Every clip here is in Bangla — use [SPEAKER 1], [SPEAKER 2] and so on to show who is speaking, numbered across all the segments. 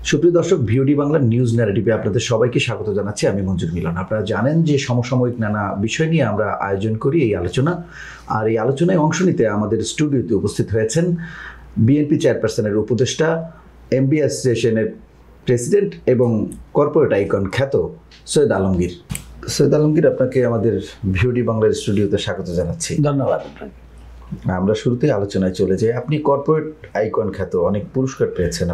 [SPEAKER 1] সুপ্রিয় দর্শক, ভিওডি বাংলা নিউজ ন্যারেটিভে আপনাদের সবাইকে স্বাগত জানাচ্ছি। আমি মঞ্জুর মিলন। আপনারা জানেন যে সমসাময়িক নানা বিষয় নিয়ে আমরা আয়োজন করি এই আলোচনা। আর এই আলোচনায় অংশ নিতে আমাদের স্টুডিওতে উপস্থিত হয়েছেন বিএনপি চেয়ারপারসনের উপদেষ্টা, এমবি অ্যাসোসিয়েশনের প্রেসিডেন্ট এবং কর্পোরেট আইকন খ্যাত সৈয়দ আলমগীর। সৈয়দ আলমগীর, আপনাকে আমাদের ভিওডি বাংলার স্টুডিওতে স্বাগত জানাচ্ছি।
[SPEAKER 2] ধন্যবাদ।
[SPEAKER 1] আমরা শুরুতেই আলোচনায় চলে যাই। আপনি কর্পোরেট আইকন খ্যাত, অনেক পুরস্কার পেয়েছেন।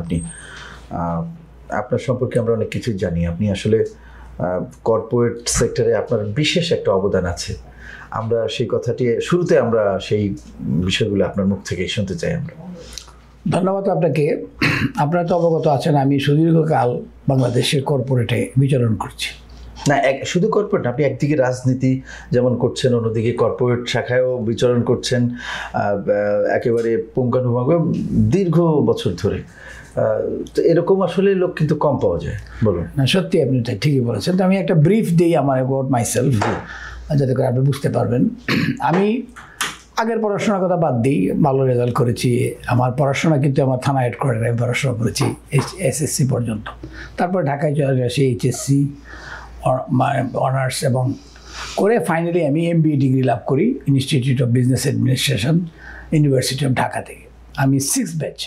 [SPEAKER 1] আপনার সম্পর্কে আমরা অনেক কিছুই জানি। আপনি আসলে কর্পোরেট সেক্টরে আপনার বিশেষ একটা অবদান আছে। আমরা সেই কথাটি শুরুতে আমরা সেই বিষয়গুলো আপনার মুখ থেকেই শুনতে চাই। আমরা
[SPEAKER 2] ধন্যবাদ আপনাকে। আপনারা তো অবগত আছেন আমি সুদীর্ঘকাল বাংলাদেশের কর্পোরেটে বিচরণ করছি।
[SPEAKER 1] না, শুধু কর্পোরেট, আপনি একদিকে রাজনীতি যেমন করছেন, অন্যদিকে কর্পোরেট শাখায়ও বিচরণ করছেন একেবারে পুঙ্খানুপুঙ্খভাবে দীর্ঘ বছর ধরে। তো এরকম আসলে লোক কিন্তু কম পাওয়া যায়। বলুন।
[SPEAKER 2] না, সত্যি আপনি ঠিকই বলেছেন। তো আমি একটা ব্রিফ দিই আমার অ্যাবাউট মাইসেলফ, যাতে করে আপনি বুঝতে পারবেন। আমি আগের পড়াশোনার কথা বাদ দিই, ভালো রেজাল্ট করেছি। আমার পড়াশোনা কিন্তু আমার থানা হেডকোয়ার্টারে আমি পড়াশোনা করেছি এসএসসি পর্যন্ত। তারপর ঢাকায় চলে আসি এইচএসসি অনার্স এবং করে ফাইনালি আমি এমবিএ ডিগ্রি লাভ করি institute of business administration, university of Dhaka থেকে। আমি 6th ব্যাচ।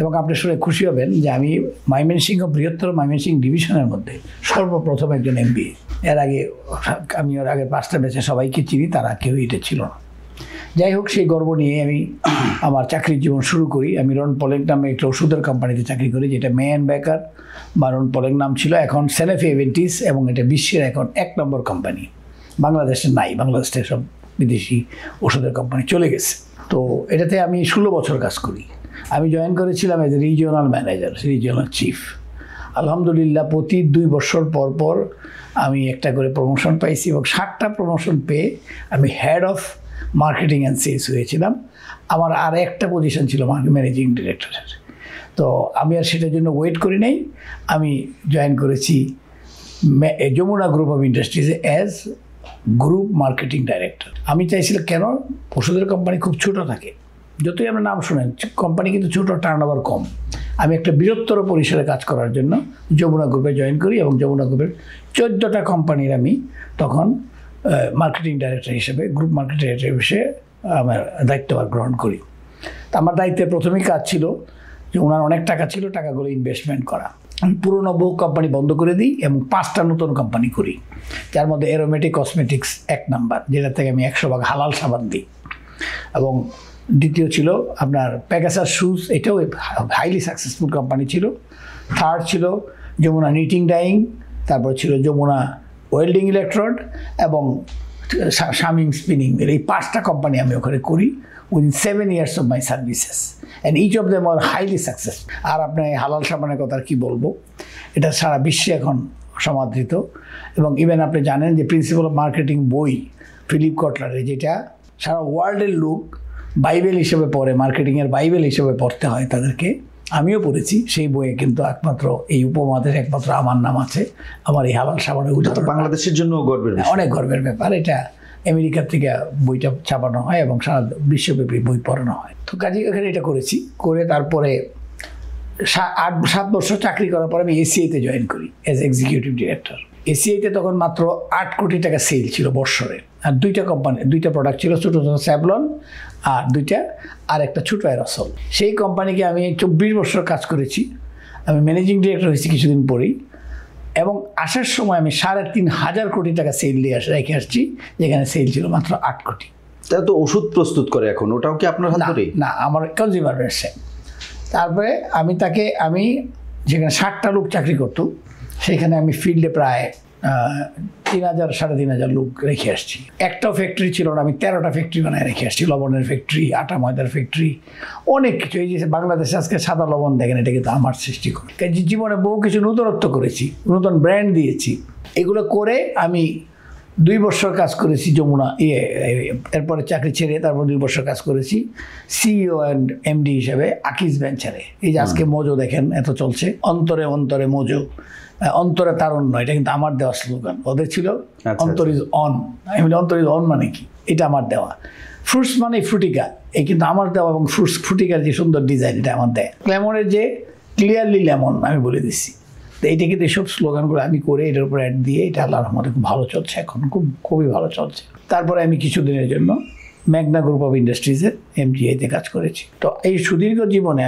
[SPEAKER 2] এবং আপনি শুনে খুশি হবেন যে আমি ময়মনসিংহ বৃহত্তর ময়মনসিংহ ডিভিশনের মধ্যে সর্বপ্রথম একজন এমবিএ। এর আগে আমি ওর আগে 5টা ব্যাচে সবাইকে চিনি, তারা কেউ এটা ছিল না। যাই হোক, সেই গর্ব নিয়ে আমি আমার চাকরির জীবন শুরু করি। আমি রন পলেং নামে একটা ওষুধের কোম্পানিতে চাকরি করি, যেটা মেন বেকার বা রন পলেং নাম ছিল, এখন সেনেফি এভেন্টিস, এবং এটা বিশ্বের এখন 1 নম্বর কোম্পানি। বাংলাদেশে নাই, বাংলাদেশে সব বিদেশি ওষুধের কোম্পানি চলে গেছে। তো এটাতে আমি 16 বছর কাজ করি। আমি জয়েন করেছিলাম as a regional manager, regional chief. আলহামদুলিল্লাহ প্রতি 2 বছর পর পর আমি একটা করে প্রমোশন পাইছি এবং 7টা প্রমোশন পেয়ে আমি head of marketing and sales হয়েছিলাম। আমার আর একটা পজিশন ছিল ম্যানেজিং ডিরেক্টরের। তো আমি আর সেটার জন্য ওয়েট করি নাই, আমি জয়েন করেছি যমুনা গ্রুপ অফ ইন্ডাস্ট্রিজে অ্যাজ গ্রুপ মার্কেটিং ডাইরেক্টর। আমি চাইছিলাম, কেন ওষুধের কোম্পানি খুব ছোটো থাকে, যতই আমরা নাম শুনেন কোম্পানি কিন্তু ছোটো, টার্নওভার কম। আমি একটা বৃহত্তর পরিসরে কাজ করার জন্য যমুনা গ্রুপে জয়েন করি এবং যমুনা গ্রুপের 14টা কোম্পানির আমি তখন মার্কেটিং ডাইরেক্টর হিসেবে, গ্রুপ মার্কেটিং ডাইরেক্টর হিসেবে আমার দায়িত্বভার গ্রহণ করি। তা আমার দায়িত্বের প্রথমেই কাজ ছিল যে ওনার অনেক টাকা ছিল, টাকাগুলো ইনভেস্টমেন্ট করা। আমি পুরোনো বহু কোম্পানি বন্ধ করে দিই এবং 5টা নতুন কোম্পানি করি, যার মধ্যে অ্যারোমেটিক কসমেটিক্স 1 নাম্বার, যেটা থেকে আমি 100 ভাগ হালাল সাবান দিই। এবং দ্বিতীয় ছিল আপনার প্যাগাসাস শুজ, এটাও হাইলি সাকসেসফুল কোম্পানি ছিল। 3rd ছিল যমুনা নিটিং ডাইং, তারপর ছিল যমুনা ওয়েল্ডিং ইলেকট্রোড এবং শামিং স্পিনিং মিল। এই 5টা কোম্পানি আমি ওখানে করি within 7 years of my services, and each of them are highly successful. আর আপনার হালাল সাবানের কথা কি বলবো, এটা সারা বিশ্বে এখন সমাদৃত। এবং ইভেন আপনি জানেন যে প্রিন্সিপাল অফ মার্কেটিং বই ফিলিপ কটলারের, যেটা সারা ওয়ার্ল্ডের লোক বাইবেল হিসেবে পড়ে, মার্কেটিংয়ের বাইবেল হিসেবে পড়তে হয় তাদেরকে, আমিও পড়েছি। সেই বইয়ে কিন্তু একমাত্র এই উপমহাদেশে একমাত্র আমার নাম আছে, আমার এই হালাল সাবানের উদাহরণ।
[SPEAKER 1] বাংলাদেশের জন্য গর্বের,
[SPEAKER 2] অনেক গর্বের ব্যাপার। এটা আমেরিকার থেকে বইটা ছাপানো হয় এবং সারা বিশ্বব্যাপী বই পড়ানো হয়। তো কাজে এখানে এটা করেছি, করে তারপরে 7 বছর চাকরি করার পর আমি এসিআইতে জয়েন করি অ্যাজ এক্সিকিউটিভ ডিরেক্টর। এসিআইতে তখন মাত্র 8 কোটি টাকা সেল ছিল বৎসরে, আর 2টা কোম্পানি, 2টা প্রোডাক্ট ছিল, ছোটো ছোটো স্যাভলন আর 2টা, আর একটা ছোটো অ্যারোসল। সেই কোম্পানিকে আমি 24 বছর কাজ করেছি। আমি ম্যানেজিং ডিরেক্টর হয়েছি কিছুদিন পরেই, এবং আসার সময় আমি 3,500 কোটি টাকা সেল দিয়ে রেখে আসছি, যেখানে সেল ছিল মাত্র 8 কোটি।
[SPEAKER 1] তারা তো ওষুধ প্রস্তুত করে এখন, ওটাও কি আপনার হাত ধরে?
[SPEAKER 2] না, আমার কনজিউমার ব্যবসায়। তারপরে আমি যেখানে 60টা লোক চাকরি করতো, সেখানে আমি ফিল্ডে প্রায় 3,000-3,500 লোক রেখে আসছি। একটাও ফ্যাক্টরি ছিল না, আমি 13টা ফ্যাক্টরি বানায় রেখে আসছি। লবণের ফ্যাক্টরি, আটা ময়দার ফ্যাক্টরি, অনেক কিছু। এই যে বাংলাদেশে আজকে সাদা লবণ দেখেন, এটা কিন্তু আমার সৃষ্টি করে। জীবনে বহু কিছু নূতনত্ব করেছি, নতুন ব্র্যান্ড দিয়েছি। এগুলো করে আমি 2 বছর কাজ করেছি যমুনা এরপরে চাকরি ছেড়ে তারপর 2 বছর কাজ করেছি সিইও অ্যান্ড এমডি হিসেবে আকিজ ভেঞ্চারে। এই যে আজকে মোজো দেখেন এত চলছে, অন্তরে অন্তরে মোজো, অন্তরে তারুণ্য, এটা কিন্তু আমার দেওয়া স্লোগান। ওদের ছিল অন্তর ইজ অন, আমি বলি অন্তর ইজ অন মানে কি, এটা আমার দেওয়া। ফ্রুটস মানে ফ্রুটিকা, এই কিন্তু আমার দেওয়া, এবং ফ্রুটস ফ্রুটিকার যে সুন্দর ডিজাইন এটা আমার দেয়। লেমনের যে ক্লিয়ারলি লেমন আমি বলে দিচ্ছি। তো এইটা কিন্তু এইসব স্লোগানগুলো আমি করে এটার উপর অ্যাড দিয়ে, এটা আল্লাহর রহমতে খুব ভালো চলছে, এখন খুবই ভালো চলছে। তারপরে আমি কিছুদিনের জন্য ম্যাগনা গ্রুপ অফ ইন্ডাস্ট্রিজের এমজিআইতে কাজ করেছি। তো এই সুদীর্ঘ জীবনে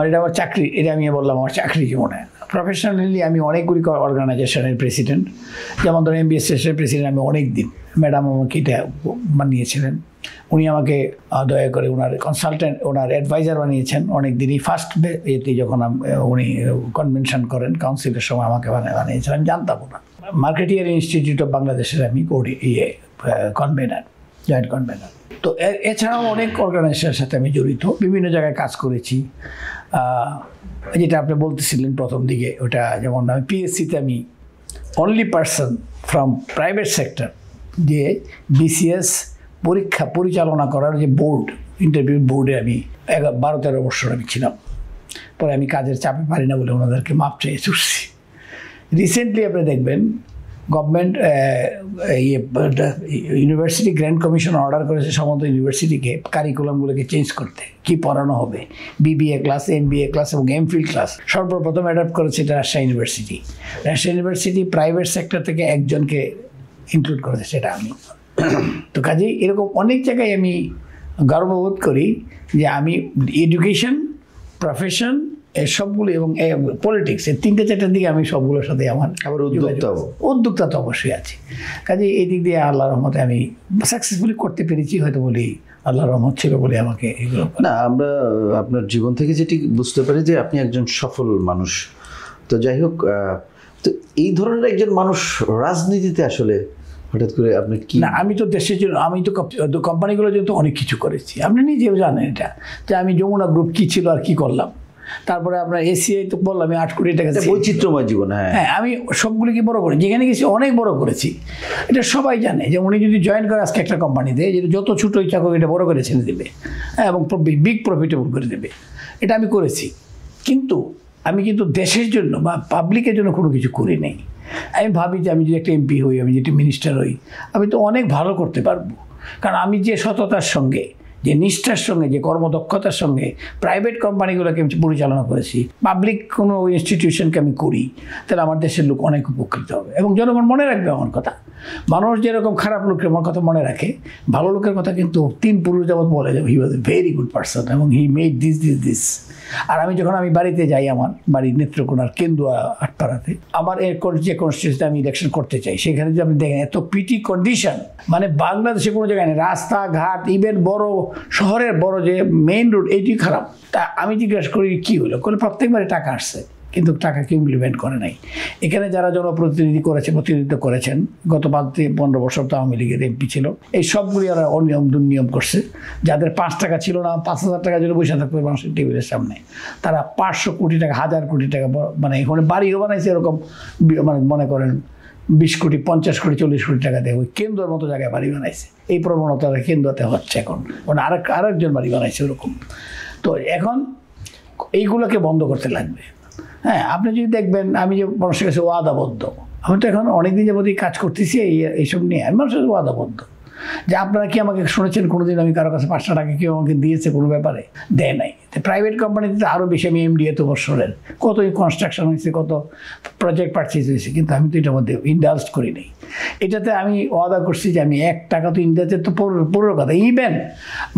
[SPEAKER 2] এটা আমার চাকরি, এটা আমি বললাম আমার চাকরি জীবনে। প্রফেশনালি আমি অনেকগুলি অর্গানাইজেশনের প্রেসিডেন্ট, যেমন ধরুন এমবিএসএসের প্রেসিডেন্ট আমি অনেক দিন, ম্যাডাম আমাকে এটা বানিয়েছিলেন, উনি আমাকে দয়া করে ওনার কনসালটেন্ট, ওনার অ্যাডভাইজার বানিয়েছেন অনেক দিনই। ফার্স্ট এতে যখন উনি কনভেনশন করেন কাউন্সিলের সময় আমাকে বানিয়েছিলেন, আমি জানতাম না। মার্কেটিয়ার ইনস্টিটিউট অফ বাংলাদেশের আমি কনভেনার, জয়েন্ট কনভেনার। তো এছাড়াও অনেক অর্গানাইজেশনের সাথে আমি জড়িত, বিভিন্ন জায়গায় কাজ করেছি। যেটা আপনি বলতেছিলেন প্রথম দিকে, ওটা যেমন আমি পিএসসিতে আমি only person from private sector যে বিসিএস পরীক্ষা পরিচালনা করার যে বোর্ড, ইন্টারভিউ বোর্ডে আমি 12-13 বছর আমি ছিলাম। পরে আমি কাজের চাপে পারি না বলে ওনাদেরকে মাপ চেয়ে ছুটছি। রিসেন্টলি আপনি দেখবেন government university grand commission order করেছে সমস্ত ইউনিভার্সিটিকে কারিকুলামগুলোকে চেঞ্জ করতে, কি পড়ানো হবে, বিবিএ ক্লাস, এমবিএ ক্লাস এবং এমফিল ক্লাস সর্বপ্রথম অ্যাডাপ্ট করেছে এটা Rajshahi university. Rajshahi university private sector থেকে একজনকে ইনক্লুড করেছে, সেটা আমি। তো কাজেই এরকম অনেক জায়গায় আমি গর্ববোধ করি যে আমি এডুকেশন, প্রফেশন, এই সবগুলো এবং পলিটিক্স, এই 3-4টার দিকে আমি সবগুলোর সাথে আমার উদ্যোক্তা তো অবশ্যই আছে। কাজে এই দিক দিয়ে আল্লাহর রহমতে আমি সাকসেসফুলি করতে পেরেছি, হয়তো বলি আল্লাহর রহমত ছিল বলে আমাকে এগুলো।
[SPEAKER 1] না, আমরা আপনার জীবন থেকে যেটি বুঝতে পারি যে আপনি একজন সফল মানুষ। তো যাই হোক, তো এই ধরনের একজন মানুষ রাজনীতিতে আসলে হঠাৎ করে আপনি কি?
[SPEAKER 2] না, আমি তো দেশের জন্য, আমি তো কোম্পানিগুলোর জন্য তো অনেক কিছু করেছি, আপনি নিজেও জানেন এটা, যে আমি যমুনা গ্রুপ কী ছিল আর কি করলাম। তারপরে আপনার এসিআই তো বললাম আমি 8 কোটি টাকা,
[SPEAKER 1] বৈচিত্র্যময় জীবন। হ্যাঁ,
[SPEAKER 2] আমি সবগুলিকে বড় করি, যেখানে গেছি অনেক বড় করেছি। এটা সবাই জানে যে উনি যদি জয়েন করে আজকে একটা কোম্পানিতে, যে যত ছোটো ইচ্ছা করে এটা বড় করে ছেড়ে দেবে, হ্যাঁ, এবং বিগ প্রফিটেবল করে দেবে, এটা আমি করেছি। কিন্তু আমি কিন্তু দেশের জন্য বা পাবলিকের জন্য কোনো কিছু করি নাই। আমি ভাবি যে আমি যদি একটা এমপি হই, আমি যদি মিনিস্টার হই, আমি তো অনেক ভালো করতে পারবো। কারণ আমি যে সততার সঙ্গে, যে নিষ্ঠার সঙ্গে, যে কর্মদক্ষতার সঙ্গে প্রাইভেট কোম্পানিগুলোকে আমি পরিচালনা করেছি, পাবলিক কোনো ইনস্টিটিউশনকে আমি করি, তাহলে আমার দেশের লোক অনেক উপকৃত হবে এবং জনগণ মনে রাখবে আমার কথা। মানুষ যেরকম খারাপ লোকের আমার কথা মনে রাখে, ভালো লোকের কথা কিন্তু 3 পুরুষ যাবৎ বলে যে হি ওয়াজ এ ভেরি গুড পারসন এবং হি মেড দিস। আর আমি যখন বাড়িতে যাই, আমার বাড়ির নেত্রকোনার কেন্দুয়া আটপাড়াতে, আমার যে কনস্টিটিউশনে আমি ইলেকশন করতে চাই, সেখানে যদি আপনি দেখেন এত পিটি কন্ডিশন, মানে বাংলাদেশে কোনো জায়গায় নেই, রাস্তাঘাট, ইভেন বড় শহরের বড় যে মেইন রোড, এইটি খারাপ। তা আমি জিজ্ঞাসা করি কী হলো, বলে প্রত্যেকবারে টাকা আসছে কিন্তু টাকা কেউ ইমপ্লিমেন্ট করে নাই। এখানে যারা প্রতিনিধিত্ব করেছেন গত 15 বছর তো আওয়ামী লীগের এমপি ছিল, এই সবগুলি ওরা অনিয়ম দুর্নিয়ম করছে। যাদের 5 টাকা ছিল না, 5000 টাকা জন্য বসে থাকবে মানুষের টেবিলের সামনে, তারা 500 কোটি টাকা, 1000 কোটি টাকা মানে এখানে বাড়িও বানাইছে এরকম, মানে মনে করেন 20 কোটি, 50 কোটি, 40 কোটি টাকা দেয় ওই কেন্দ্রের মতো জায়গায় বাড়ি বানাইছে। এই প্রবণতা কেন্দ্রতে হচ্ছে এখন, মানে আরেকজন বাড়ি বানাইছে ওরকম। তো এখন এইগুলোকে বন্ধ করতে লাগবে। হ্যাঁ, আপনি যদি দেখবেন আমি যে মানুষের কাছে ওয়াদাবদ্ধ, আমি তো এখন অনেকদিন যাবতীয় কাজ করতেছি এইসব নিয়ে, আমি মানুষের কাছে ওয়াদাবদ্ধ। যে আপনারা কি আমাকে শুনেছেন কোনোদিন আমি কারো কাছে 500 টাকা কেউ আমাকে দিয়েছে কোনো ব্যাপারে? দেয় নাই। প্রাইভেট কোম্পানিতে তো আরও বেশি, আমি এমডি এত বছরের, কত কনস্ট্রাকশন হয়েছে, কত প্রজেক্ট পারচেজ হয়েছে, কিন্তু আমি তো এটার মধ্যে ইনডালজ করি নাই। এটাতে আমি ওয়াদা করছি যে আমি 1 টাকা তো ইন্ডিয়াতে তো পুরো কথা, even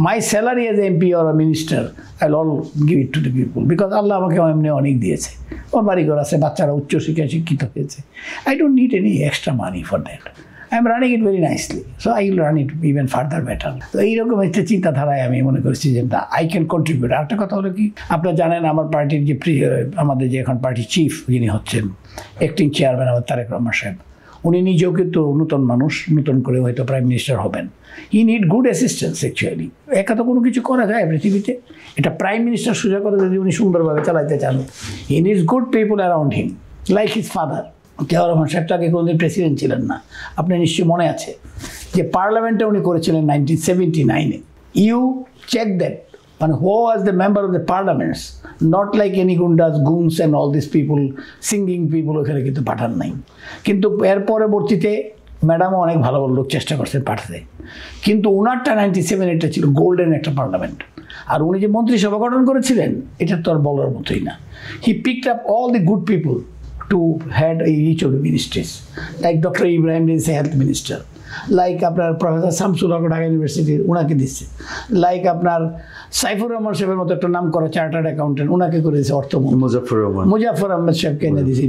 [SPEAKER 2] my salary as MP or minister I will all give it to the people, because আল্লাহ আমাকে এমনি অনেক দিয়েছে, আমার বাড়িঘর আছে, বাচ্চারা উচ্চশিক্ষায় শিক্ষিত হয়েছে, I don't need any extra money for that, I am running it very nicely, so I will run it even further better. তো এইরকম একটা চিন্তাধারায় আমি মনে করছি যে আই ক্যান কন্ট্রিবিউট। আরেকটা কথা হলো কি, আপনারা জানেন আমার পার্টির যে আমাদের যে এখন পার্টির চিফ যিনি হচ্ছেন, অ্যাক্টিং চেয়ারম্যান আমার তারেক রহমান সাহেব, উনি নিজেও কিন্তু নতুন মানুষ, নতুন করে হয়তো প্রাইম মিনিস্টার হবেন। He need good assistance actually. একা তো কোনো কিছু করা যায় পৃথিবীতে, এটা প্রাইম মিনিস্টার সোজা কথা যদি উনি সুন্দরভাবে চালাইতে চান, হি needs good people around him like his father. Ziaur Rahman সাহেব তো আগে কোনোদিন প্রেসিডেন্ট ছিলেন না, আপনার নিশ্চয়ই মনে আছে যে পার্লামেন্টে উনি করেছিলেন 1979-এ। ইউ চেক দ্যাট, মানে who was the member of the parliaments, not like any goondas goons and all this people singing people ওখানে কিন্তু পাঠান নাই। কিন্তু এর পরবর্তীতে ম্যাডামও অনেক ভালো ভালো লোক চেষ্টা করছেন পাঠাতে, কিন্তু ওনারটা 97 ছিল গোল্ডেন একটা পার্লামেন্ট। আর উনি যে মন্ত্রিসভা গঠন করেছিলেন এটা তো আর বলার মতোই না। He picked up all the good people to head each of the ministries, like Dr. Ibrahim is a health minister, like আপনার প্রফেসর শামসুল হক ঢাকা ইউনিভার্সিটির ওনাকে দিচ্ছে, লাইক আপনার সাইফুর রহমান সাহেবের মতো একটা নাম করা চার্টার্ড অ্যাকাউন্টেন্ট ওনাকে করে দিয়েছে অর্থমন্ত্রী মুজাফর আহমেদ সাহেবকে এনে দিয়েছে।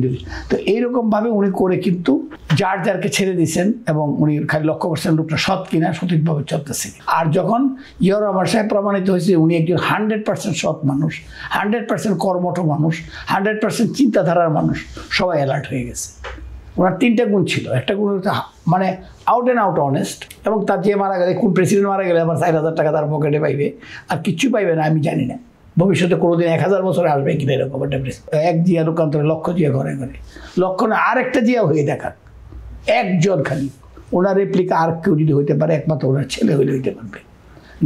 [SPEAKER 2] তো এইরকমভাবে উনি করে কিন্তু যার যারকে ছেড়ে দিয়েছেন এবং উনি খালি লক্ষ্য করছেন লোকটা সৎ কিনা, সঠিকভাবে চলতেছে। আর যখন জিয়াউর রহমান সাহেব প্রমাণিত হয়েছে উনি একজন 100% সৎ মানুষ, 100% কর্মঠ মানুষ, 100% চিন্তাধারার মানুষ, সবাই অ্যালার্ট হয়ে গেছে। ওনার 3টা গুণ ছিল। একটা গুণ হচ্ছে মানে আউট অ্যান্ড আউট অনেস্ট, এবং তার যে মারা গেলে, কোন প্রেসিডেন্ট মারা গেলে আবার 4,000 টাকা তার পকেটে পাইবে আর কিচ্ছু পাইবে না আমি জানি না, ভবিষ্যতে কোনোদিন 1000 বছরে আসবে কিনা এরকম একটা এক জিয়া রূপান্তরে লক্ষ জিয়া ঘরে ঘরে, লক্ষ না আর একটা জিয়া হয়ে দেখা একজন খালি। ওনার রেপ্লিকা আর কেউ যদি হইতে পারে একমাত্র ওনার ছেলে হইলে হইতে পারবে,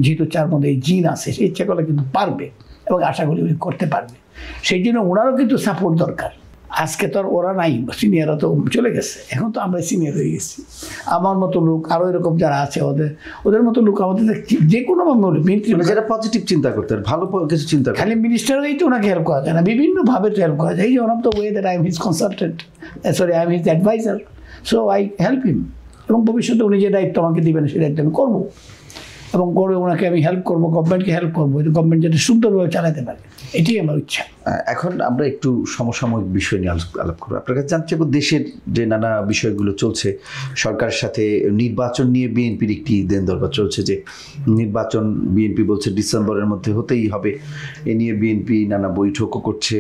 [SPEAKER 2] যেহেতু চার মধ্যে এই জিন আছে, সে ইচ্ছা করলে কিন্তু পারবে এবং আশা করি উনি করতে পারবে। সেই জন্য ওনারও কিন্তু সাপোর্ট দরকার। আজকে তো আর ওরা নাই, সিনিয়ররা তো চলে গেছে, এখন তো আমরা সিনিয়র হয়ে গেছি। আমার মতো লোক আরও এরকম যারা আছে ওদের মতো লোক আমাদের যে কোনোভাবে
[SPEAKER 1] যারা পজিটিভ চিন্তা করতে ভালো কিছু চিন্তা,
[SPEAKER 2] খালি মিনিস্টার হয়েই তো ওনাকে হেল্প করা যায় না, বিভিন্নভাবে তো হেল্প করা যায়। এই যে ওনার তো way that I am his consultant, sorry I am his adviser, so I help him. এবং ভবিষ্যতে উনি যে দায়িত্ব আমাকে দেবেন সেই দায়িত্ব আমি করবো এবং করে ওনাকে আমি হেল্প করবো, গভর্নমেন্টকে হেল্প করবো, গভর্নমেন্ট যাতে সুন্দরভাবে চালাতে পারে, এটাই আমার ইচ্ছা।
[SPEAKER 1] এখন আমরা একটু সমসাময়িক বিষয় নিয়ে আলাপ করবো। আপনার কাছে জানতে চাইব, দেশের যে নানা বিষয়গুলো চলছে, সরকারের সাথে নির্বাচন নিয়ে বিএনপির একটি দেন দরবার চলছে, যে নির্বাচন বিএনপি বলছে ডিসেম্বরের মধ্যে হতেই হবে। এ নিয়ে বিএনপি নানা বৈঠকও করছে,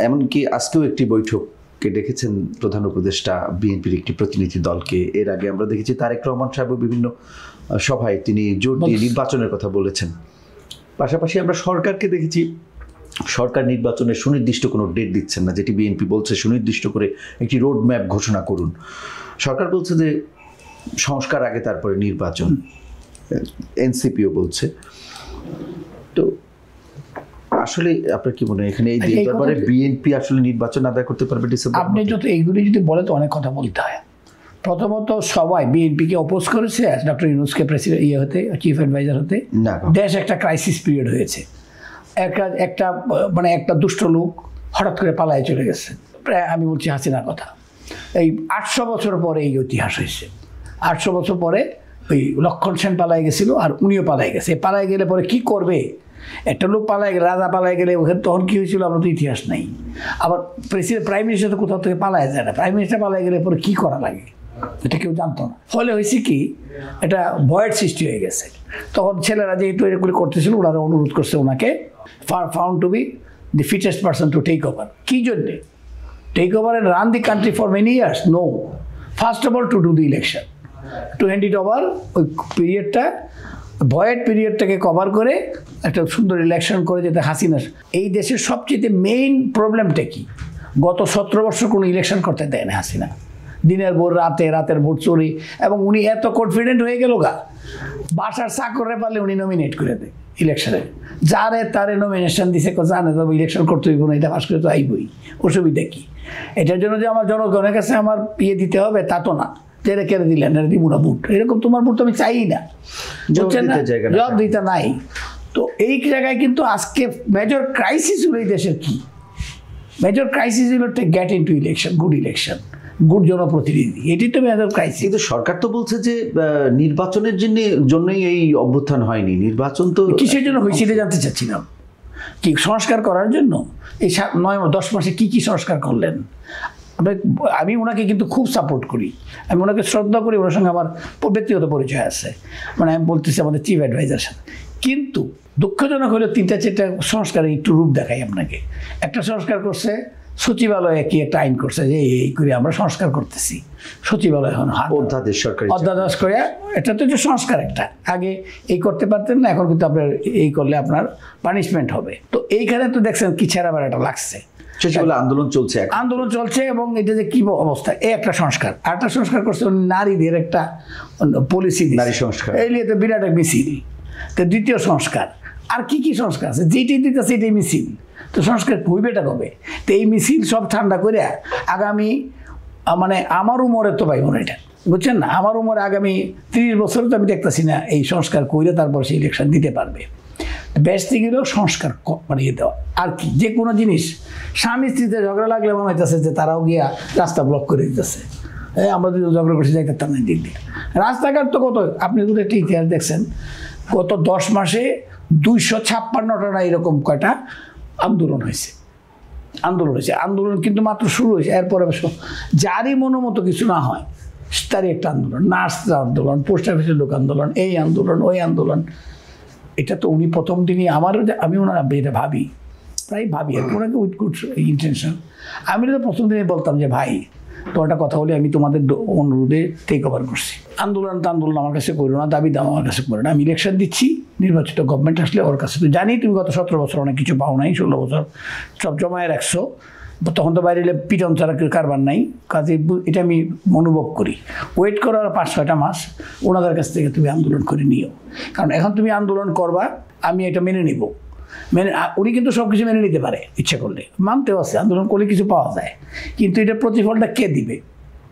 [SPEAKER 1] এমনকি আজকেও একটি বৈঠককে ডেকেছেন প্রধান উপদেষ্টা বিএনপির একটি প্রতিনিধি দলকে। এর আগে আমরা দেখেছি তারেক রহমান সাহেব বিভিন্ন সভায় তিনি জোর দিয়ে নির্বাচনের কথা বলেছেন। পাশাপাশি আমরা সরকারকে দেখেছি, সরকার নির্বাচনের সুনির্দিষ্ট কোনো ডেট দিচ্ছেন না, যেটি বিএনপি বলছে সুনির্দিষ্ট করে একটি রোড ম্যাপ ঘোষণা করুন। সরকার বলছে যে সংস্কার আগে তারপরে নির্বাচন, এনসিপিও বলছে। তো আসলে আপনার কি মনে হয় এখানে এই ব্যাপারে বিএনপি আসলে নির্বাচন আদায় করতে পারবে ডিসেম্বর?
[SPEAKER 2] আপনি যত এইগুলি যদি বলে তো অনেক কথা বলতে হয়। প্রথমত সবাই বিএনপিকে অপোজ করেছে ডক্টর ইউনূসকে প্রেসিডেন্ট হতে, চিফ অ্যাডভাইজার হতে। দেশ একটা ক্রাইসিস পিরিয়ড হয়েছে, একটা দুষ্ট লোক হঠাৎ করে পালায় চলে গেছে। প্রায় আমি বলছি হাসিনার কথা, এই 800 বছর পরে এই ইতিহাস হয়েছে। 800 বছর পরে ওই লক্ষণ সেন পালায় গেছিল আর উনিও পালায় গেছে। পালায় গেলে পরে কি করবে? একটা লোক পালায় গেলে, রাজা পালায় গেলে ওখানে তখন কী হয়েছিল আমরা তো ইতিহাস নাই। আবার প্রাইম মিনিস্টার তো কোথাও থেকে পালায় যায় না, প্রাইম মিনিস্টার পালায় গেলে পরে কী করা লাগে এটা কেউ জানতো না। ফলে হয়েছে কি, এটা ভয়ের সৃষ্টি হয়ে গেছে। তখন ছেলেরা যেহেতু এগুলি করতেছিল, ওনারা অনুরোধ করছে ওনাকে found to be the fittest person to take over. কী জন্যে take over and run the country for many years? No, first of all to do the election, to hand it over. ওই পিরিয়ডটা, ভয়েড পিরিয়ডটাকে কভার করে একটা সুন্দর ইলেকশন করে যেতে হাসিনা। এই দেশের সবচেয়ে মেইন প্রবলেমটা কি, গত 17 বছর কোনো ইলেকশন করতে দেয় না হাসিনা। দিনের ভোর রাতের ভোট চুরি, এবং উনি এত কনফিডেন্ট হয়ে গেল বাসার চাকরে পারলে উনি নমিনেট করে দেয় ইলেকশনে। যারে তারে নমিনেশন দিছে, জানে তবে ইলেকশন করতে হইব না, এটা পাস করে তো আইবই, অসুবিধা কি? এটার জন্য যে আমার জনগণের কাছে আমার দিতে হবে তা তো না, যে কেড়ে দিলেন এটা দিব না বুট, এরকম তোমার বুট তো আমি চাই না, বুঝছেন না? জবাব দিতে নাই। তো এই জায়গায় কিন্তু আজকে মেজর ক্রাইসিস হলো এই দেশের কি, মেজর ক্রাইসিস হলো to get into election, good election, good জনপ্রতিনিধি, এটি তো মেজর ক্রাইসিস। কিন্তু
[SPEAKER 1] সরকার তো বলছে যে নির্বাচনের জন্যই এই অভ্যুত্থান হয়নি, নির্বাচন তো
[SPEAKER 2] কিসের জন্য হয়েছে এটা জানতে চাচ্ছিলাম। কি সংস্কার করার জন্য? এই 9-10 মাসে কি সংস্কার করলেন? আমি ওনাকে কিন্তু খুব সাপোর্ট করি, আমি ওনাকে শ্রদ্ধা করি, ওনার সঙ্গে আমার ব্যক্তিগত পরিচয় আছে, মানে আমি বলতেছি আমাদের চিফ অ্যাডভাইজার সাথে। কিন্তু দুঃখজনক হলো 3-4টা সংস্কারে একটু রূপ দেখাই আপনাকে। একটা সংস্কার করছে সচিবালয়ে, কি একটা আইন করছে যে এই করে আমরা সংস্কার করতেছি, সচিবালয় এখন
[SPEAKER 1] অধ্যাদেশ সরকারি
[SPEAKER 2] অধ্যাদেশ করে, এটা তো একটা সংস্কার। একটা আগে এই করতে পারতেন না, এখন কিন্তু আপনার এই করলে আপনার পানিশমেন্ট হবে। তো এইখানে তো দেখছেন কি ছেঁড়া বেড়াটা লাগছে।
[SPEAKER 1] সেগুলো আন্দোলন চলছে এখন।
[SPEAKER 2] আন্দোলন চলছে এবং এটা যে কি অবস্থা, এই একটা সংস্কার, আরেকটা সংস্কার করছে উনি নারীদের একটা পলিসি,
[SPEAKER 1] নারী সংস্কার,
[SPEAKER 2] এই নিয়ে তো বিরাট এক মিছিল। তো দ্বিতীয় সংস্কার, আর কি কি সংস্কার আছে, যেটি দিতে সেটাই মিছিল। তো সংস্কার হইবেটা কবে? তো এই মিছিল সব ঠান্ডা করে আগামী মানে আমার উমরে তো পাইব না এটা, বুঝছেন না? আমার উমরে আগামী 30 বছর তো আমি দেখতেছি না এই সংস্কার করে তারপর সে ইলেকশন দিতে পারবে। ব্যস্ত গেলেও সংস্কার বানিয়ে দেওয়া। আর কি যে কোনো জিনিস স্বামী স্ত্রীতে ঝগড়া লাগলে মনে হইতেছে যে তারাও গিয়া রাস্তা ব্লক করে দিতেছে। আমরা যদি ঝগড়া করছি যাইতে পারতাম না দিক দিয়ে। রাস্তাঘাট তো কত, আপনি যদি একটা ইতিহাস দেখছেন, গত 10 মাসে 256টা না এরকম কয়টা আন্দোলন হয়েছে। আন্দোলন কিন্তু মাত্র শুরু হয়েছে। এরপরে যারই মনোমতো কিছু না হয় তারই একটা আন্দোলন, নার্সরা আন্দোলন, পোস্ট অফিসের লোক আন্দোলন, এই আন্দোলন ওই আন্দোলন। এটা তো উনি প্রথম দিনই আমি ওনার এটা প্রায় ভাবি আর কি, ওনাকে উইথ গুড ইন্টেনশন। আমি তো প্রথম দিনই বলতাম যে ভাই তো একটা কথা বলি, আমি তোমাদের অনুরোধে টেক ওভার করছি, আন্দোলন আমার কাছে করো না, দাবি দাম আমার কাছে করো না। আমি ইলেকশন দিচ্ছি, নির্বাচিত গভর্নমেন্ট আসলে ওর কাছে তো জানি তুমি গত 17 বছর অনেক কিছু পাও নাই, 16 বছর সব জমায় রাখছো, তখন তো বাইরে পিটন ছাড়া কারবার নাই, কাজে এটা আমি অনুভব করি। ওয়েট করার 5-6টা মাস ওনাদের কাছ থেকে তুমি আন্দোলন করে নিও, কারণ এখন তুমি আন্দোলন করবা, আমি এটা মেনে নিব। উনি কিন্তু সব কিছু মেনে নিতে পারে ইচ্ছে করলে, মানতেও আছে, আন্দোলন করলে কিছু পাওয়া যায়, কিন্তু এটা প্রতিফলটা কে দিবে?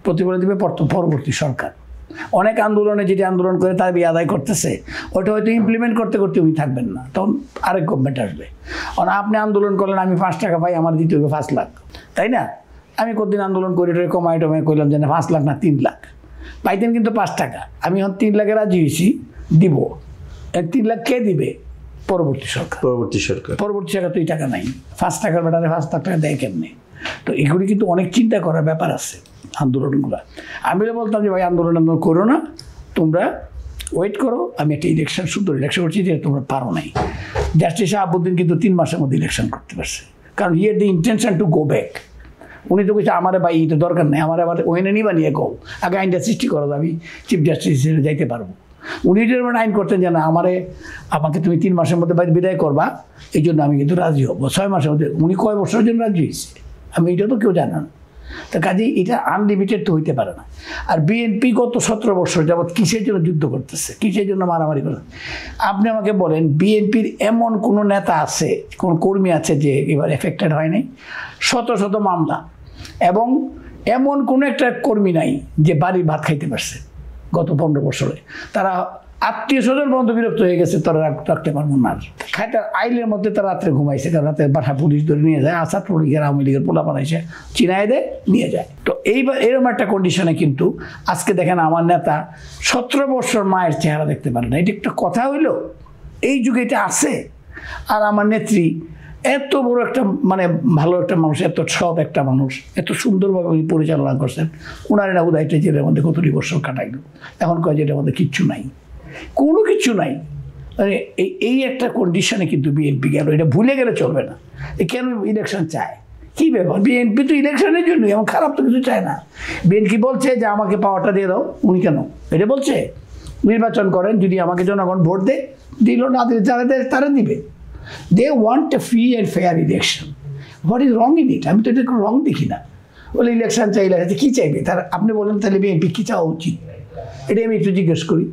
[SPEAKER 2] প্রতিফল দিবে পরবর্তী সরকার। অনেক আন্দোলনে যেটি আন্দোলন করে তার বিয়ে আদায় করতেছে, ওটা হয়তো ইমপ্লিমেন্ট করতে করতে উনি থাকবেন না, তখন আরেক গভর্নমেন্ট আসবে। কারণ আপনি আন্দোলন করলেন আমি 5 টাকা পাই, আমার দিতে হবে 5 লাখ, তাই না? আমি কতদিন আন্দোলন করি কমাই করলাম যে না 5 লাখ না 3 লাখ পাইতেন, কিন্তু 5 টাকা। আমি এখন 3 লাখে রাজি হয়েছি দিব, 3 লাখ কে দিবে? পরবর্তী সরকার তো এই টাকা নাই, 5 টাকার বেটারে 5 লাখ টাকা দেয় কেমনে? তো এগুলি কিন্তু অনেক চিন্তা করার ব্যাপার আছে আন্দোলনগুলো। আমি বলতাম যে ভাই আন্দোলন করো না, তোমরা ওয়েট করো, আমি একটা ইলেকশন সুন্দর ইলেকশন করছি, যে তোমরা পারো নাই। জাস্টিস শাহাবুদ্দিন কিন্তু 3 মাসের মধ্যে ইলেকশন করতে পারছে, কারণ ইয়ে দি ইন্টেনশন টু গো ব্যাক। উনি তো বলছে আমার ভাই এটা দরকার নেই, আমার আবার ওখানে নিবা নিয়ে কও, আগে আইনটা সৃষ্টি করো, আমি চিফ জাস্টিস হিসেবে যাইতে পারবো। উনি যেমন আইন করতেন যে না আমাকে তুমি 3 মাসের মধ্যে বিদায় করবা, এই জন্য আমি কিন্তু রাজি হবো 6 মাসের মধ্যে। উনি কয় বছরের জন্য রাজি হয়েছে আমি এটা তো কেউ জানে না। তো কাজেই এটা আনলিমিটেড তো হইতে পারে না। আর বিএনপি গত 17 বছর যাবৎ কিসের জন্য যুদ্ধ করতেছে, কিসের জন্য মারামারি করতেছে? আপনি আমাকে বলেন বিএনপির এমন কোনো নেতা আছে, কোনো কর্মী আছে যে এবার এফেক্টেড হয় নাই? শত শত মামলা, এবং এমন কোনো একটা কর্মী নাই যে বাড়ির ভাত খাইতে পারছে গত 15 বছরে। তারা আত্মীয় স্বজন পর্যন্ত বিরক্ত হয়ে গেছে, তারা রাখতে পারবো না। খাইতে আইলের মধ্যে তারা রাত্রে ঘুমাইছে, কারণ রাতে বাসা পুলিশ ধরে নিয়ে যায়, ছাত্রলীগের আওয়ামী লীগের পোলা বানাইছে, চিনাই দেয় নিয়ে যায়। তো এইবার এরকম একটা কন্ডিশনে কিন্তু আজকে দেখেন আমার নেতা 17 বছর মায়ের চেহারা দেখতে পারে না। এটা একটা কথা হইলো? এই যুগে এটা আছে? আর আমার নেত্রী এত বড় একটা মানে ভালো একটা মানুষ, এত সৎ একটা মানুষ, এত সুন্দরভাবে উনি পরিচালনা করছেন, ওনার না উদয়টা জেলের মধ্যে কতটি বছর কাটাইল, এখন কয় যেটার মধ্যে কিচ্ছু নাই, কোনো কিছু নাই। মানে এই একটা কন্ডিশনে কিন্তু বিএনপি গেল, এটা ভুলে গেলে চলবে না। কেন ইলেকশন চায়? কী ব্যাপার? বিএনপি তো ইলেকশনের জন্যই, এমন খারাপ তো কিছু চায় না। বিএনপি বলছে যে আমাকে পাওয়ারটা দিয়ে দাও, উনি কেন এটা বলছে? নির্বাচন করেন, যদি আমাকে জনগণ ভোট দিল না দিলে যারা দেয় তারা দিবে। They want a free and fair election. What is wrong in it? আমি তো এটা রং দেখি না। বলে ইলেকশন চাইলে কী চাইবে তার? আপনি বলেন তাহলে বিএনপি কী চাওয়া উচিত, এটা আমি একটু জিজ্ঞেস করি।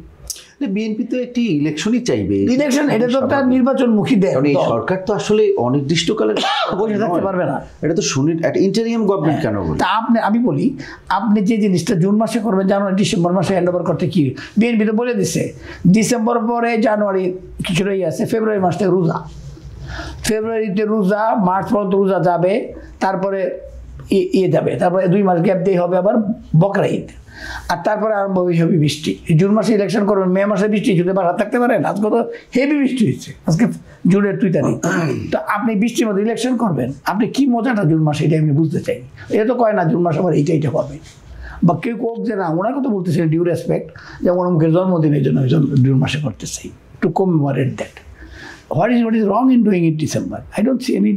[SPEAKER 1] বিএনপি তো একটি ইলেকশনই চাইবে,
[SPEAKER 2] ইলেকশন এটা তো তার নির্বাচনমুখী দেয়।
[SPEAKER 1] এই সরকার তো আসলে অনির্দিষ্টকালের
[SPEAKER 2] বসে থাকতে পারবে না,
[SPEAKER 1] এটা তো শুনি একটা ইন্টারিয়াম গভর্নমেন্ট কেন বলি?
[SPEAKER 2] তা আমি বলি, আপনি যে জিনিসটা জুন মাসে করবেন, জানুয়ারি ডিসেম্বর মাসে হ্যান্ড ওভার করতে কি বিএনপি তো বলে দিচ্ছে, ডিসেম্বর পরে জানুয়ারি কিছুটাই আছে, ফেব্রুয়ারি মাস থেকে রোজা, ফেব্রুয়ারিতে রোজা, মার্চ পর্যন্ত রোজা যাবে, তারপরে যাবে, তারপরে 2 মাস গ্যাপ দিয়ে হবে আবার বকরা ঈদ, আর তারপরে আরম্ভ হবে বৃষ্টি। জুন মাসে ইলেকশন করবেন, মে মাসে বৃষ্টি, যদি বাসা থাকতে পারেন। আজকে তো হেভি বৃষ্টি হচ্ছে, আজকে জুনের 2 তারিখ। তো আপনি বৃষ্টির মধ্যে ইলেকশন করবেন, আপনি কি মজাটা জুন মাসে, এটা আমি বুঝতে চাই। এটা তো কয় না জুন মাসে আবার এইটা হবে, বা কেউ কোক যে না, ওনার কথা বলতেছে ডিউ রেসপেক্ট, যেমন মুখের জন্মদিনের জন্য জুন মাসে করতে চাই, two commemorate that. What is wrong in doing it December? I don't see any